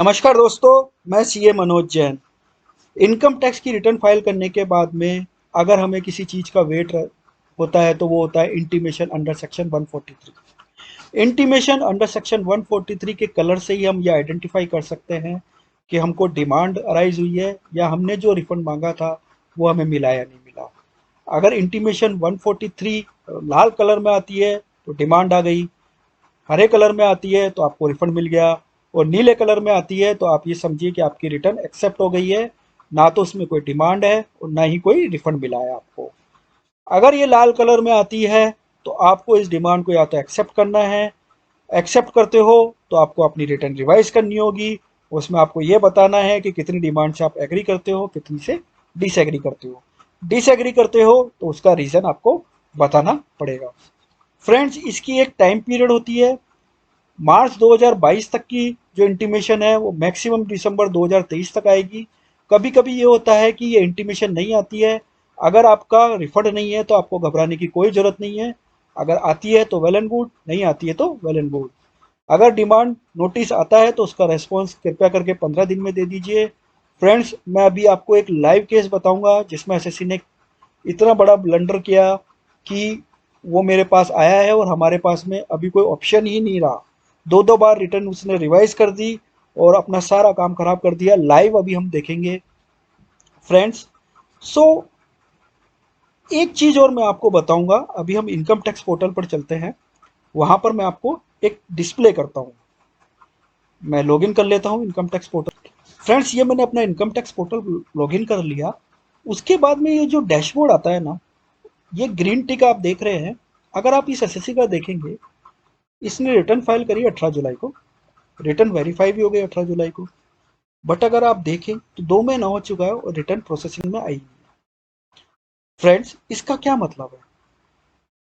नमस्कार दोस्तों, मैं CA Manoj Jain. Income tax की रिटर्न फाइल करने के बाद में अगर हमें किसी चीज़ का वेट होता है तो वो होता है intimation under section 143। Intimation under section 143 के कलर से ही हम ये आइडेंटिफाई कर सकते हैं कि हमको डिमांड अराइज हुई है या हमने जो रिफंड मांगा था वो हमें मिला या नहीं मिला। अगर इंटीमेशन 143 लाल कलर में आती है तो डिमांड आ गई, हरे कलर में आती है तो आपको रिफंड मिल गया, और नीले कलर में आती है तो आप ये समझिए कि आपकी रिटर्न एक्सेप्ट हो गई है। ना तो उसमें कोई डिमांड है और ना ही कोई रिफंड मिला है आपको। अगर ये लाल कलर में आती है तो आपको इस डिमांड को या तो एक्सेप्ट करना है। एक्सेप्ट करते हो तो आपको अपनी रिटर्न रिवाइज करनी होगी। उसमें आपको ये बताना है कि कितनी डिमांड से आप एग्री करते हो, कितनी से डिसएग्री करते हो। डिसएग्री करते हो तो उसका रीज़न आपको बताना पड़ेगा। फ्रेंड्स, इसकी एक टाइम पीरियड होती है। मार्च 2022 तक की जो इंटीमेशन है वो मैक्सिमम दिसंबर 2023 तक आएगी। कभी कभी ये होता है कि ये इंटीमेशन नहीं आती है। अगर आपका रिफंड नहीं है तो आपको घबराने की कोई ज़रूरत नहीं है। अगर आती है तो वेल एंड गुड, नहीं आती है तो वेल एंड गुड। अगर डिमांड नोटिस आता है तो उसका रेस्पॉन्स कृपया करके 15 दिन में दे दीजिए। फ्रेंड्स, मैं अभी आपको एक लाइव केस बताऊंगा जिसमें एसएससी ने इतना बड़ा ब्लंडर किया कि वो मेरे पास आया है और हमारे पास में अभी कोई ऑप्शन ही नहीं रहा। दो दो बार रिटर्न उसने रिवाइज कर दी और अपना सारा काम खराब कर दिया। लाइव अभी हम देखेंगे फ्रेंड्स। सो एक चीज और मैं आपको बताऊंगा। अभी हम इनकम टैक्स पोर्टल पर चलते हैं, वहां पर मैं आपको एक डिस्प्ले करता हूं। मैं लॉगिन कर लेता हूं इनकम टैक्स पोर्टल। फ्रेंड्स, ये मैंने अपना इनकम टैक्स पोर्टल लॉगिन कर लिया। उसके बाद में ये जो डैशबोर्ड आता है ना, ये ग्रीन टिक आप देख रहे हैं। अगर आप इस एसएससी का देखेंगे, इसने रिटर्न फाइल करी 18 जुलाई को। रिटर्न वेरीफाई भी हो गई 18 जुलाई को। बट अगर आप देखें तो 2 महीना हो चुका है और रिटर्न प्रोसेसिंग में आई नहीं। फ्रेंड्स, इसका क्या मतलब है?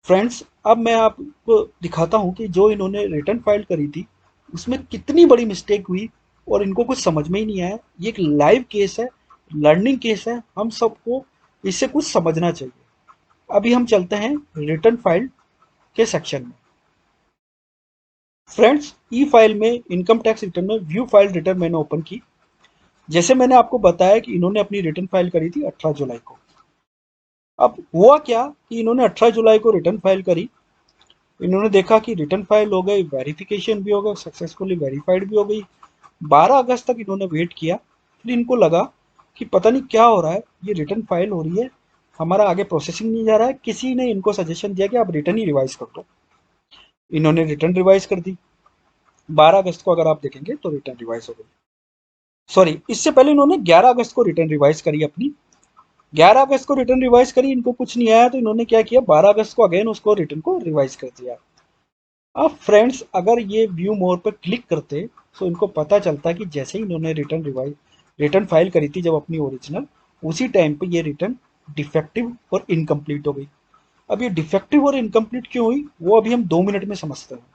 फ्रेंड्स, अब मैं आपको दिखाता हूं कि जो इन्होंने रिटर्न फाइल करी थी उसमें कितनी बड़ी मिस्टेक हुई और इनको कुछ समझ में ही नहीं आया। ये एक लाइव केस है, लर्निंग केस है, हम सबको इससे कुछ समझना चाहिए। अभी हम चलते हैं रिटर्न फाइल के सेक्शन में। फ्रेंड्स, ई फाइल में इनकम टैक्स रिटर्न में व्यू फाइल रिटर्न मैंने ओपन की। जैसे मैंने आपको बताया कि इन्होंने अपनी रिटर्न फाइल करी थी 18 जुलाई को। अब हुआ क्या कि इन्होंने 18 जुलाई को रिटर्न फाइल करी। इन्होंने देखा कि रिटर्न फाइल हो गई, वेरिफिकेशन भी हो गया, सक्सेसफुली वेरीफाइड भी हो गई। 12 अगस्त तक इन्होंने वेट किया। फिर इनको लगा कि पता नहीं क्या हो रहा है, ये रिटर्न फाइल हो रही है, हमारा आगे प्रोसेसिंग नहीं जा रहा है। किसी ने इनको सजेशन दिया कि आप रिटर्न ही रिवाइज कर दो। इन्होंने रिटर्न रिवाइज कर दी। 12 अगस्त को अगर आप देखेंगे तो रिटर्न रिवाइज हो गई। सॉरी, इससे पहले इन्होंने 11 अगस्त को रिटर्न रिवाइज करी अपनी। 11 अगस्त को रिटर्न रिवाइज करी, इनको कुछ नहीं आया तो इन्होंने क्या किया, 12 अगस्त को अगेन उसको रिटर्न को रिवाइज कर दिया। अब फ्रेंड्स, अगर ये व्यू मोर पर क्लिक करते तो इनको पता चलता कि जैसे ही इन्होंने रिटर्न फाइल करी थी जब अपनी ओरिजिनल, उसी टाइम पे ये रिटर्न डिफेक्टिव और इनकम्प्लीट हो गई। अब ये डिफेक्टिव और इनकम्प्लीट क्यों हुई वो अभी हम 2 मिनट में समझते हैं।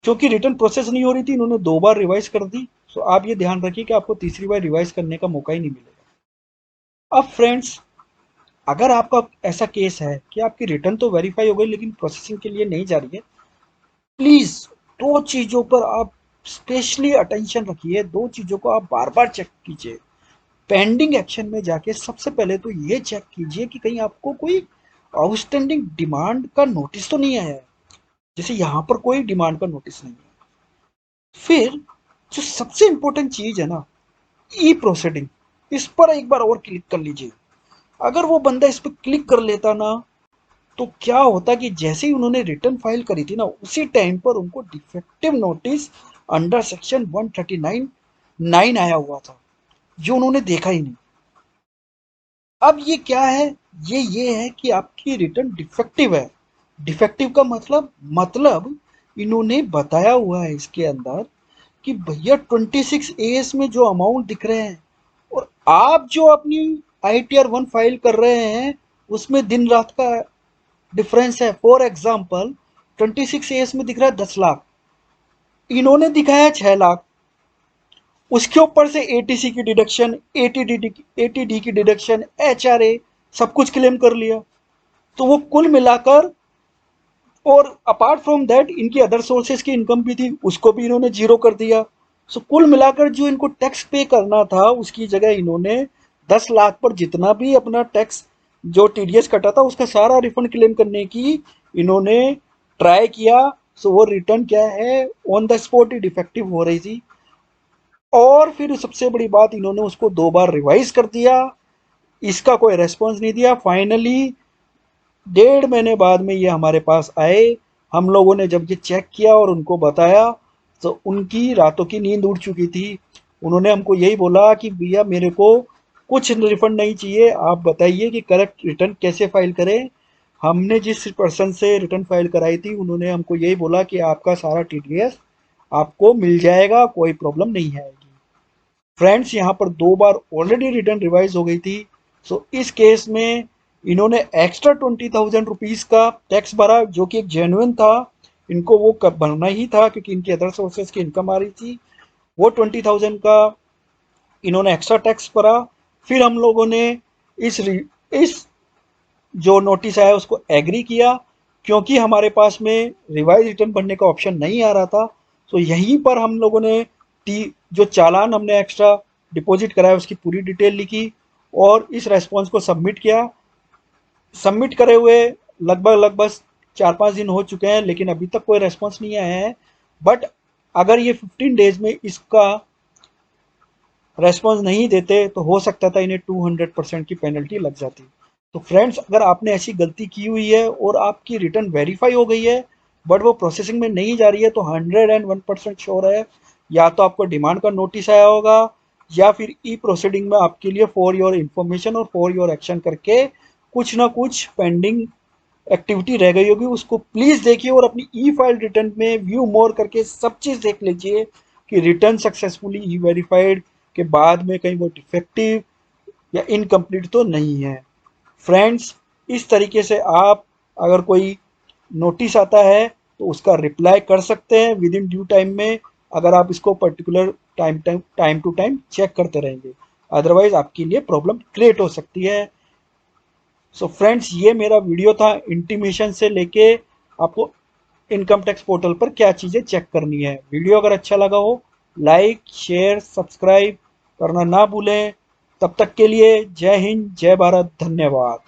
क्योंकि रिटर्न प्रोसेस नहीं हो रही थी, इन्होंने 2 बार रिवाइज कर दी। तो आप ये ध्यान रखिए कि आपको तीसरी बार रिवाइज करने का मौका ही नहीं मिलेगा। अब फ्रेंड्स, अगर आपका ऐसा केस है कि आपकी रिटर्न तो वेरीफाई हो गई लेकिन प्रोसेसिंग के लिए नहीं जा रही है, प्लीज दो चीजों पर आप स्पेशली अटेंशन रखिए। दो चीजों को आप बार बार चेक कीजिए। पेंडिंग एक्शन में जाके सबसे पहले तो ये चेक कीजिए कि कहीं आपको कोई आउटस्टैंडिंग डिमांड का नोटिस तो नहीं आया है। जैसे यहाँ पर कोई डिमांड का नोटिस नहीं है। फिर जो सबसे इंपॉर्टेंट चीज है ना, ई प्रोसीडिंग, इस पर एक बार और क्लिक कर लीजिए। अगर वो बंदा इस पर क्लिक कर लेता ना, तो क्या होता कि जैसे ही उन्होंने रिटर्न फाइल करी थी ना, उसी टाइम पर उनको डिफेक्टिव नोटिस अंडर सेक्शन 139 आया हुआ था, जो उन्होंने देखा ही नहीं। अब ये क्या है, ये है कि आपकी रिटर्न डिफेक्टिव है। डिफेक्टिव का मतलब इन्होंने बताया हुआ है इसके अंदर कि भैया 26 AS में जो अमाउंट दिख रहे हैं और आप जो अपनी ITR 1 फाइल कर रहे हैं उसमें दिन रात का डिफरेंस है। फॉर एग्जाम्पल, 26 AS में दिख रहा है 10 लाख, इन्होंने दिखाया 6 लाख। उसके ऊपर से एटीसी की डिडक्शन, एटीडी की डिडक्शन, HRA सब कुछ क्लेम कर लिया। तो वो कुल मिलाकर, और अपार्ट फ्रॉम दैट इनकी अदर सोर्सेज की इनकम भी थी, उसको भी इन्होंने जीरो कर दिया। सो कुल मिलाकर जो इनको टैक्स पे करना था उसकी जगह इन्होंने 10 लाख पर जितना भी अपना टैक्स जो टीडीएस कटा था उसका सारा रिफंड क्लेम करने की इन्होंने ट्राई किया। सो वो रिटर्न क्या है, on the spot he defective हो रही थी। और फिर सबसे बड़ी बात, इन्होंने उसको 2 बार रिवाइज कर दिया, इसका कोई रेस्पॉन्स नहीं दिया। फाइनली 1.5 महीने बाद में ये हमारे पास आए। हम लोगों ने जब ये चेक किया और उनको बताया तो उनकी रातों की नींद उड़ चुकी थी। उन्होंने हमको यही बोला कि भैया मेरे को कुछ रिफंड नहीं चाहिए, आप बताइए कि करेक्ट रिटर्न कैसे फाइल करें। हमने जिस पर्सन से रिटर्न फाइल कराई थी उन्होंने हमको यही बोला कि आपका सारा टीडीएस आपको मिल जाएगा, कोई प्रॉब्लम नहीं आएगी। फ्रेंड्स यहाँ पर 2 बार ऑलरेडी रिटर्न रिवाइज हो गई थी। सो इस केस में इन्होंने एक्स्ट्रा 20,000 रुपीज का टैक्स भरा जो कि एक जेन्युइन था, इनको वो भरना ही था क्योंकि इनकी अदर सोर्सेज की इनकम आ रही थी। वो 20,000 का इन्होंने एक्स्ट्रा टैक्स भरा। फिर हम लोगों ने इस जो नोटिस आया उसको एग्री किया क्योंकि हमारे पास में रिवाइज रिटर्न भरने का ऑप्शन नहीं आ रहा था। तो यहीं पर हम लोगों ने जो चालान हमने एक्स्ट्रा डिपॉजिट कराया उसकी पूरी डिटेल लिखी और इस रेस्पॉन्स को सबमिट किया। सबमिट करे हुए लगभग लगभग 4-5 दिन हो चुके हैं लेकिन अभी तक कोई रेस्पॉन्स नहीं आया है। बट अगर ये 15 डेज में इसका रेस्पॉन्स नहीं देते तो हो सकता था इन्हें 200% की पेनल्टी लग जाती। तो फ्रेंड्स, अगर आपने ऐसी गलती की हुई है और आपकी रिटर्न वेरीफाई हो गई है बट वो प्रोसेसिंग में नहीं जा रही है तो 101% श्योर है या तो आपको डिमांड का नोटिस आया होगा या फिर ई प्रोसीडिंग में आपके लिए फॉर योर इंफॉर्मेशन और फॉर योर एक्शन करके कुछ ना कुछ पेंडिंग एक्टिविटी रह गई होगी। उसको प्लीज़ देखिए और अपनी ई फाइल रिटर्न में व्यू मोर करके सब चीज़ देख लीजिए कि रिटर्न सक्सेसफुली ई वेरीफाइड के बाद में कहीं वो डिफेक्टिव या इनकम्प्लीट तो नहीं है। फ्रेंड्स, इस तरीके से आप अगर कोई नोटिस आता है तो उसका रिप्लाई कर सकते हैं विद इन ड्यू टाइम में, अगर आप इसको particular time to time check करते रहेंगे। अदरवाइज आपके लिए प्रॉब्लम क्रिएट हो सकती है। सो फ्रेंड्स, ये मेरा वीडियो था इंटीमेशन से लेके आपको इनकम टैक्स पोर्टल पर क्या चीज़ें चेक करनी है। वीडियो अगर अच्छा लगा हो लाइक शेयर सब्सक्राइब करना ना भूलें। तब तक के लिए जय हिंद जय भारत, धन्यवाद।